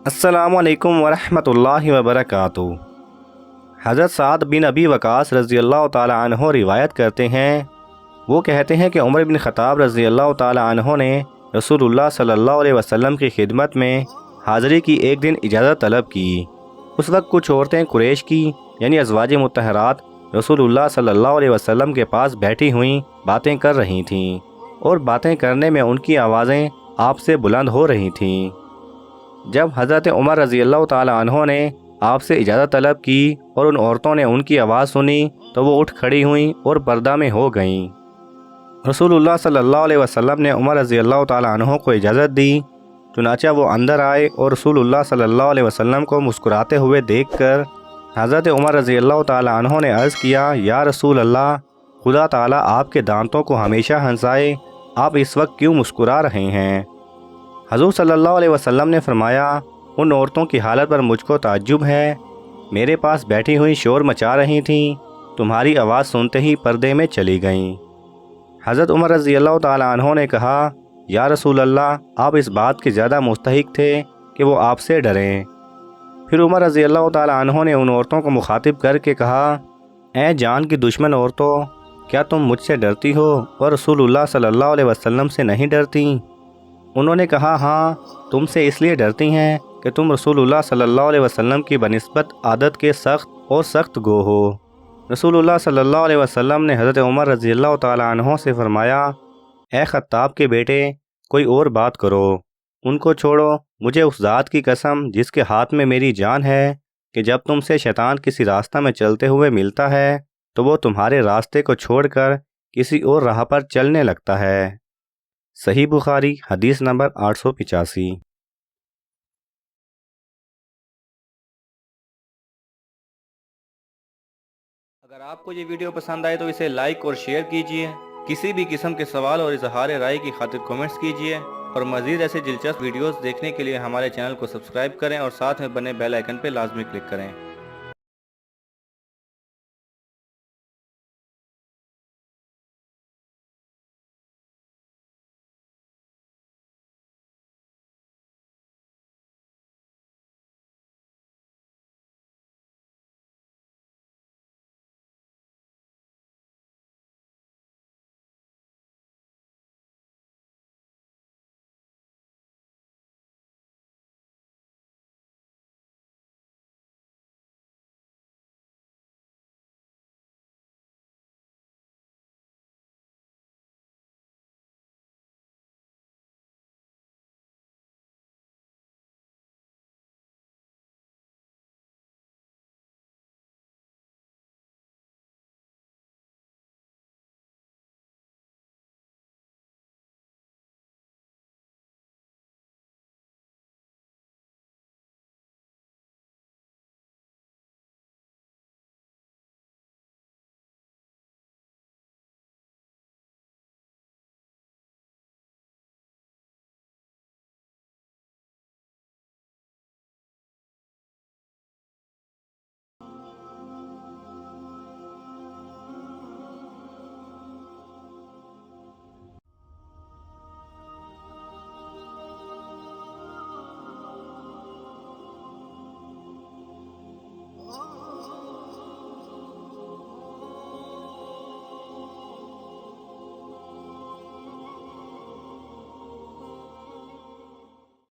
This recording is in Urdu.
السلام علیکم ورحمۃ اللہ وبرکاتہ۔ حضرت سعد بن ابی وقاص رضی اللہ تعالیٰ عنہ روایت کرتے ہیں، وہ کہتے ہیں کہ عمر بن خطاب رضی اللہ تعالیٰ عنہ نے رسول اللہ صلی اللہ علیہ وسلم کی خدمت میں حاضری کی ایک دن اجازت طلب کی۔ اس وقت کچھ عورتیں قریش کی یعنی ازواج مطہرات رسول اللہ صلی اللہ علیہ وسلم کے پاس بیٹھی ہوئیں باتیں کر رہی تھیں، اور باتیں کرنے میں ان کی آوازیں آپ سے بلند ہو رہی تھیں۔ جب حضرت عمر رضی اللہ تعالیٰ عنہ نے آپ سے اجازت طلب کی اور ان عورتوں نے ان کی آواز سنی تو وہ اٹھ کھڑی ہوئیں اور پردہ میں ہو گئیں۔ رسول اللہ صلی اللہ علیہ وسلم نے عمر رضی اللہ تعالیٰ عنہ کو اجازت دی، چنانچہ وہ اندر آئے اور رسول اللہ صلی اللہ علیہ وسلم کو مسکراتے ہوئے دیکھ کر حضرت عمر رضی اللہ تعالیٰ عنہ نے عرض کیا، یا رسول اللہ، خدا تعالیٰ آپ کے دانتوں کو ہمیشہ ہنسائے، آپ اس وقت کیوں مسکرا رہے ہیں؟ حضور صلی اللہ علیہ وسلم نے فرمایا، ان عورتوں کی حالت پر مجھ کو تعجب ہے، میرے پاس بیٹھی ہوئی شور مچا رہی تھیں، تمہاری آواز سنتے ہی پردے میں چلی گئیں۔ حضرت عمر رضی اللہ تعالیٰ عنہ نے کہا، یا رسول اللہ، آپ اس بات کے زیادہ مستحق تھے کہ وہ آپ سے ڈریں۔ پھر عمر رضی اللہ تعالیٰ عنہ نے ان عورتوں کو مخاطب کر کے کہا، اے جان کی دشمن عورتوں، کیا تم مجھ سے ڈرتی ہو اور رسول اللہ صلی اللہ علیہ وسلم سے نہیں ڈرتی؟ انہوں نے کہا، ہاں، تم سے اس لیے ڈرتی ہیں کہ تم رسول اللہ صلی اللہ علیہ وسلم کی بنسبت عادت کے سخت اور سخت گو ہو۔ رسول اللہ صلی اللہ علیہ وسلم نے حضرت عمر رضی اللہ تعالیٰ عنہ سے فرمایا، اے خطاب کے بیٹے، کوئی اور بات کرو، ان کو چھوڑو، مجھے اس ذات کی قسم جس کے ہاتھ میں میری جان ہے کہ جب تم سے شیطان کسی راستہ میں چلتے ہوئے ملتا ہے تو وہ تمہارے راستے کو چھوڑ کر کسی اور راہ پر چلنے لگتا ہے۔ صحیح بخاری حدیث نمبر 885۔ اگر آپ کو یہ ویڈیو پسند آئے تو اسے لائک اور شیئر کیجئے، کسی بھی قسم کے سوال اور اظہار رائے کی خاطر کومنٹس کیجئے، اور مزید ایسے دلچسپ ویڈیوز دیکھنے کے لیے ہمارے چینل کو سبسکرائب کریں اور ساتھ میں بنے بیل آئیکن پہ لازمی کلک کریں۔